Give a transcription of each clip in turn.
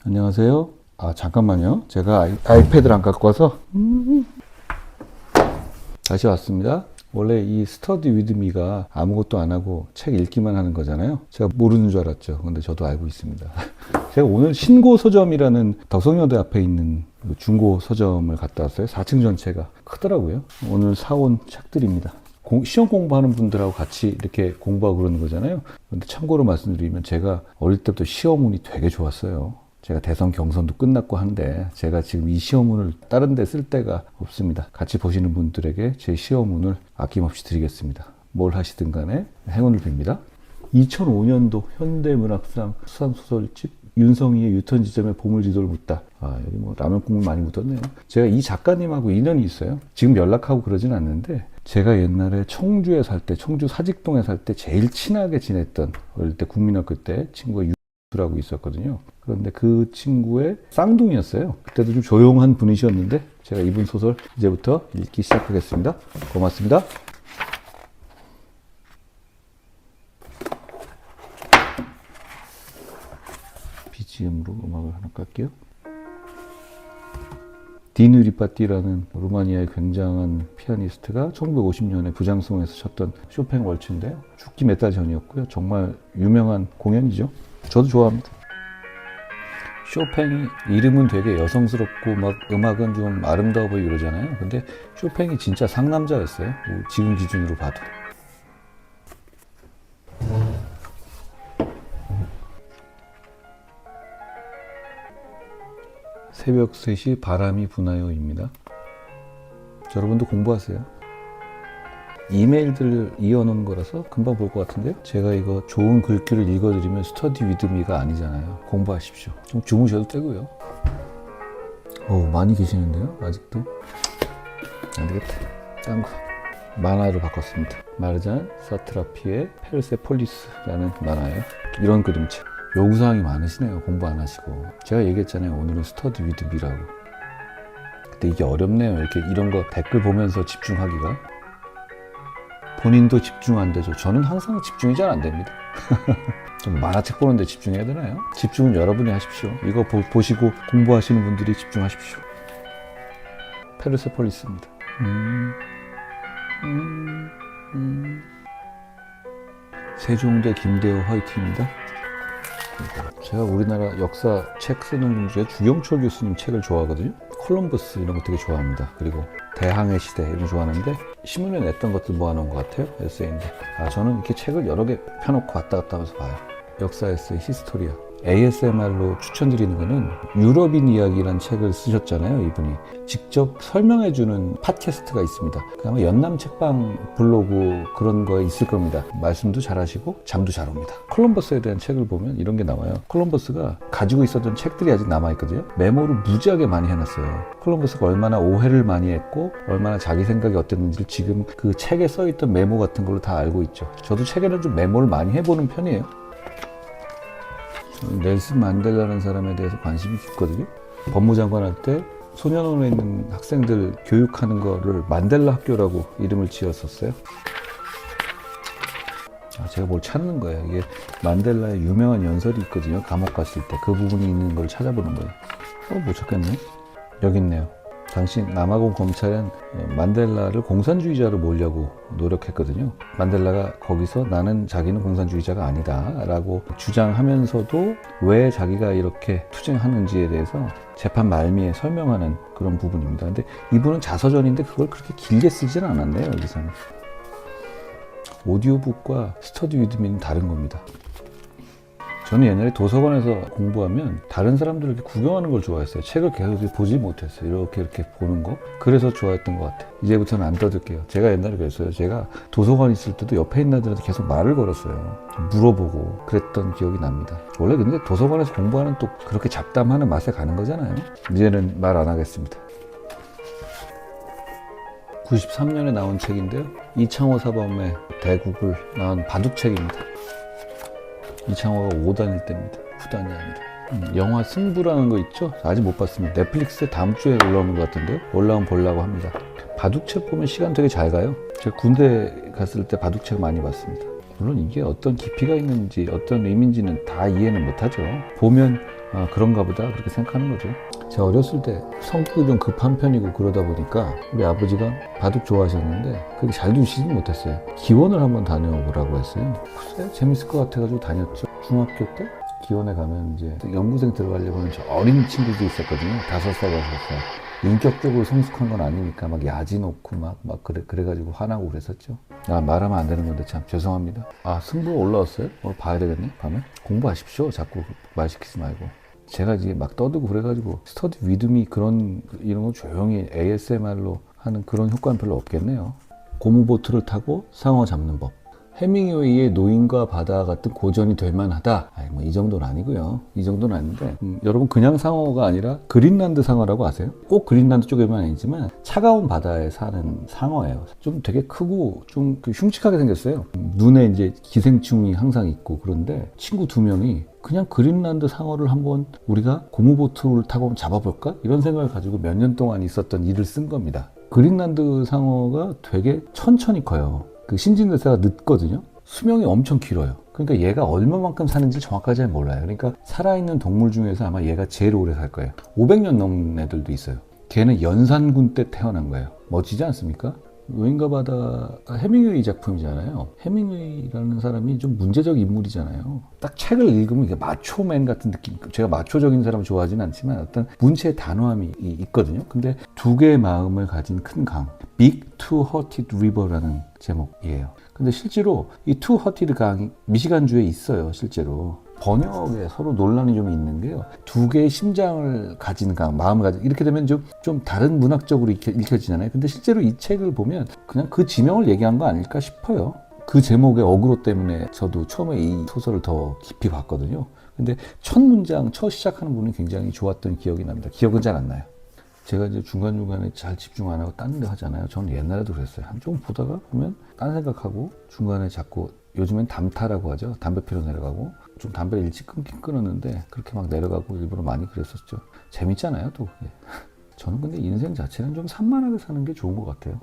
안녕하세요. 잠깐만요. 제가 아이패드를 안 갖고 와서 다시 왔습니다. 원래 이 스터디 위드 미가 아무것도 안 하고 책 읽기만 하는 거잖아요. 제가 모르는 줄 알았죠. 근데 저도 알고 있습니다. 제가 오늘 신고 서점이라는 덕성여대 앞에 있는 중고 서점을 갔다 왔어요. 4층 전체가 크더라고요. 오늘 사온 책들입니다. 시험 공부하는 분들하고 같이 이렇게 공부하고 그러는 거잖아요. 근데 참고로 말씀드리면 제가 어릴 때부터 시험운이 되게 좋았어요. 제가 대선 경선도 끝났고 한데 제가 지금 이 시험운을 다른 데 쓸 데가 없습니다. 같이 보시는 분들에게 제 시험운을 아낌없이 드리겠습니다. 뭘 하시든 간에 행운을 빕니다. 2005년도 현대문학상 수상소설집 윤성희의 유턴 지점에 보물지도를 묻다. 여기 뭐 라면 국물 많이 묻었네요. 제가 이 작가님하고 인연이 있어요. 지금 연락하고 그러진 않는데 제가 옛날에 청주에 살 때, 청주 사직동에 살 때 제일 친하게 지냈던 어릴 때 국민학교 때 친구가 유라고 있었거든요. 그런데 그 친구의 쌍둥이였어요. 그때도 좀 조용한 분이셨는데 제가 이분 소설 이제부터 읽기 시작하겠습니다. 고맙습니다. BGM으로 음악을 하나 깔게요. 디누 리파티라는 루마니아의 굉장한 피아니스트가 1950년에 부장성에서 쳤던 쇼팽 월츠인데요. 죽기 몇 달 전이었고요. 정말 유명한 공연이죠. 저도 좋아합니다. 쇼팽이 이름은 되게 여성스럽고 막 음악은 좀 아름다워 보이고 그러잖아요. 근데 쇼팽이 진짜 상남자였어요. 뭐 지금 기준으로 봐도. 새벽 3시 바람이 부나요입니다. 여러분도 공부하세요. 이메일들 이어놓은 거라서 금방 볼 것 같은데요. 제가 이거 좋은 글귀를 읽어드리면 스터디 위드 미가 아니잖아요. 공부하십시오. 좀 주무셔도 되고요. 많이 계시는데요. 아직도. 안 되겠다. 딴 거. 만화로 바꿨습니다. 마르잔 사트라피의 페르세폴리스라는 만화예요. 이런 그림책. 요구사항이 많으시네요. 공부 안 하시고. 제가 얘기했잖아요. 오늘은 스터디 위드 미라고. 근데 이게 어렵네요. 이렇게 이런 거 댓글 보면서 집중하기가. 본인도 집중 안 되죠. 저는 항상 집중이 잘 안 됩니다. 좀 만화책 보는데 집중해야 되나요? 집중은 여러분이 하십시오. 이거 보시고 공부하시는 분들이 집중하십시오. 페르세폴리스입니다. 세종대 김대호 화이트입니다. 제가 우리나라 역사 책 쓰는 분 중에 주경철 교수님 책을 좋아하거든요. 콜럼버스 이런 거 되게 좋아합니다. 그리고 대항해 시대 이런 거 좋아하는데 신문에 냈던 것들 모아놓은 것 같아요. 에세이인데 저는 이렇게 책을 여러 개 펴놓고 왔다 갔다 하면서 봐요. 역사 에세이 히스토리아. ASMR로 추천드리는 거는 유럽인 이야기라는 책을 쓰셨잖아요. 이분이 직접 설명해주는 팟캐스트가 있습니다. 아마 연남 책방 블로그 그런 거 있을 겁니다. 말씀도 잘하시고 잠도 잘 옵니다. 콜럼버스에 대한 책을 보면 이런 게 나와요. 콜럼버스가 가지고 있었던 책들이 아직 남아있거든요. 메모를 무지하게 많이 해놨어요. 콜럼버스가 얼마나 오해를 많이 했고 얼마나 자기 생각이 어땠는지를 지금 그 책에 써있던 메모 같은 걸로 다 알고 있죠. 저도 책에는 좀 메모를 많이 해보는 편이에요. 넬슨 만델라라는 사람에 대해서 관심이 깊거든요. 법무장관 할 때 소년원에 있는 학생들 교육하는 거를 만델라 학교라고 이름을 지었었어요. 제가 뭘 찾는 거예요. 이게 만델라의 유명한 연설이 있거든요. 감옥 갔을 때 그 부분이 있는 걸 찾아보는 거예요. 못 찾겠네. 여기 있네요. 당시 남아공 검찰은 만델라를 공산주의자로 몰려고 노력했거든요. 만델라가 거기서 나는 자기는 공산주의자가 아니다 라고 주장하면서도 왜 자기가 이렇게 투쟁하는지에 대해서 재판 말미에 설명하는 그런 부분입니다. 근데 이분은 자서전인데 그걸 그렇게 길게 쓰지는 않았네요. 여기서는. 오디오북과 스터디 위드 미는 다른 겁니다. 저는 옛날에 도서관에서 공부하면 다른 사람들 이렇게 구경하는 걸 좋아했어요. 책을 계속 보지 못했어요. 이렇게 보는 거. 그래서 좋아했던 것 같아요. 이제부터는 안 떠들게요. 제가 옛날에 그랬어요. 제가 도서관 있을 때도 옆에 있는 애들한테 계속 말을 걸었어요. 물어보고 그랬던 기억이 납니다. 원래 근데 도서관에서 공부하는 또 그렇게 잡담하는 맛에 가는 거잖아요. 이제는 말 안 하겠습니다. 93년에 나온 책인데요. 이창호 사범의 대국을 나온 바둑책입니다. 이창호가 5단일 때입니다. 9단이 아니라. 영화 승부라는 거 있죠? 아직 못 봤습니다. 넷플릭스에 다음 주에 올라오는 것 같은데요. 올라오면 보려고 합니다. 바둑책 보면 시간 되게 잘 가요. 제가 군대 갔을 때 바둑책 많이 봤습니다. 물론 이게 어떤 깊이가 있는지 어떤 의미인지는 다 이해는 못하죠. 보면 아, 그런가 보다 그렇게 생각하는 거죠. 제가 어렸을 때 성격이 좀 급한 편이고 그러다 보니까 우리 아버지가 바둑 좋아하셨는데 그렇게 잘 두시진 못했어요. 기원을 한번 다녀보라고 했어요. 글쎄 재밌을 것 같아가지고 다녔죠. 중학교 때 기원에 가면 이제 연구생 들어가려면 저 어린 친구도 있었거든요. 5살, 6살. 인격적으로 성숙한 건 아니니까 막 야지 놓고 막 그래가지고 화나고 그랬었죠. 아, 말하면 안 되는 건데 참 죄송합니다. 아, 승부 올라왔어요? 오늘 봐야 되겠네, 밤에? 공부하십시오. 자꾸 말 시키지 말고. 제가 이제 막 떠들고 그래가지고 스터디 위드미 이런 거 조용히 ASMR로 하는 그런 효과는 별로 없겠네요. 고무보트를 타고 상어 잡는 법. 해밍웨이의 노인과 바다 같은 고전이 될 만하다. 아니, 뭐 이 정도는 아니고요. 이 정도는 아닌데 여러분 그냥 상어가 아니라 그린란드 상어라고 아세요? 꼭 그린란드 쪽에만 아니지만 차가운 바다에 사는 상어예요. 좀 되게 크고 좀 흉측하게 생겼어요. 눈에 이제 기생충이 항상 있고 그런데 친구 2명이 그냥 그린란드 상어를 한번 우리가 고무보트를 타고 한번 잡아볼까? 이런 생각을 가지고 몇 년 동안 있었던 일을 쓴 겁니다. 그린란드 상어가 되게 천천히 커요. 그 신진대사가 늦거든요. 수명이 엄청 길어요. 그러니까 얘가 얼마만큼 사는지 정확하게 잘 몰라요. 그러니까 살아있는 동물 중에서 아마 얘가 제일 오래 살 거예요. 500년 넘는 애들도 있어요. 걔는 연산군 때 태어난 거예요. 멋지지 않습니까? 노인과 바다 해밍웨이 작품이잖아요. 해밍웨이라는 사람이 좀 문제적 인물이잖아요. 딱 책을 읽으면 이게 마초맨 같은 느낌. 제가 마초적인 사람을 좋아하지는 않지만 어떤 문체의 단호함이 있거든요. 근데 2개의 마음을 가진 큰 강, Big Two-Hearted River라는 제목이에요. 근데 실제로 이 투-허티드 강이 미시간주에 있어요. 실제로. 번역에 서로 논란이 좀 있는 게요. 2개의 심장을 가진 강, 마음을 가진, 이렇게 되면 좀 다른 문학적으로 읽혀지잖아요. 근데 실제로 이 책을 보면 그냥 그 지명을 얘기한 거 아닐까 싶어요. 그 제목의 어그로 때문에 저도 처음에 이 소설을 더 깊이 봤거든요. 근데 첫 문장, 첫 시작하는 부분이 굉장히 좋았던 기억이 납니다. 기억은 잘 안 나요. 제가 이제 중간중간에 잘 집중 안 하고 딴 데 하잖아요. 저는 옛날에도 그랬어요. 한쪽 보다가 보면 딴 생각하고 중간에 자꾸 요즘엔 담타라고 하죠. 담배 피러 내려가고 좀 담배를 일찍 끊긴 끊었는데 그렇게 막 내려가고 일부러 많이 그랬었죠. 재밌잖아요 또 그게. 저는 근데 인생 자체는 좀 산만하게 사는 게 좋은 것 같아요.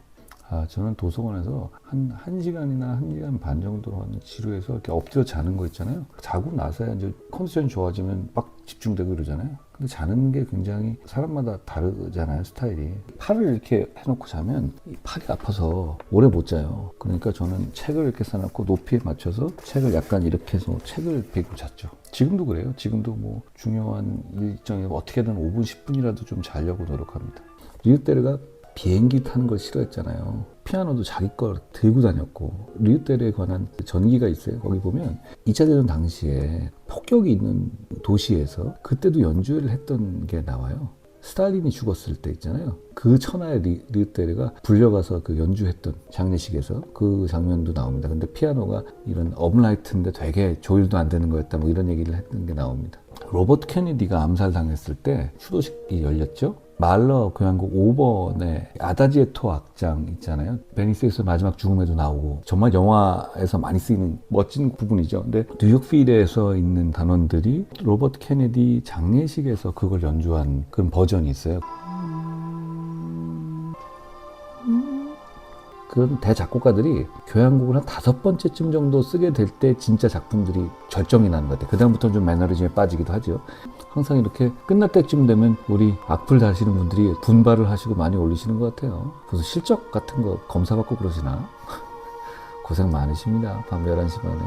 아, 저는 도서관에서 한 1시간이나 1시간 반 정도 지루해서 이렇게 엎드려 자는 거 있잖아요. 자고 나서야 이제 컨디션이 좋아지면 막 집중되고 그러잖아요. 근데 자는 게 굉장히 사람마다 다르잖아요, 스타일이. 팔을 이렇게 해놓고 자면 이 팔이 아파서 오래 못 자요. 그러니까 저는 책을 이렇게 써놓고 높이에 맞춰서 책을 약간 이렇게 해서 책을 베고 잤죠. 지금도 그래요. 지금도 뭐 중요한 일정에 어떻게든 5분, 10분이라도 좀 자려고 노력합니다. 리우테르가 비행기 타는 걸 싫어했잖아요. 피아노도 자기 걸 들고 다녔고 리우테르에 관한 전기가 있어요. 거기 보면 2차 대전 당시에 폭격이 있는 도시에서 그때도 연주를 했던 게 나와요. 스탈린이 죽었을 때 있잖아요. 그 천하의 리우테르가 불려가서 그 연주했던 장례식에서 그 장면도 나옵니다. 근데 피아노가 이런 업라이트인데 되게 조율도 안 되는 거였다 뭐 이런 얘기를 했던 게 나옵니다. 로버트 케네디가 암살당했을 때 추도식이 열렸죠. 말러 교향곡 5번의 아다지에토 악장 있잖아요. 베니스에서 마지막 죽음에도 나오고 정말 영화에서 많이 쓰이는 멋진 부분이죠. 근데 뉴욕 필에서 있는 단원들이 로버트 케네디 장례식에서 그걸 연주한 그런 버전이 있어요. 그런 대작곡가들이 교향곡을 한 5번째쯤 정도 쓰게 될 때 진짜 작품들이 절정이 나는 것 같아요. 그 다음부터는 좀 매너리즘에 빠지기도 하죠. 항상 이렇게 끝날 때쯤 되면 우리 악플 다시는 분들이 분발을 하시고 많이 올리시는 것 같아요. 그래서 실적 같은 거 검사받고 그러시나? 고생 많으십니다. 밤 11시 반에.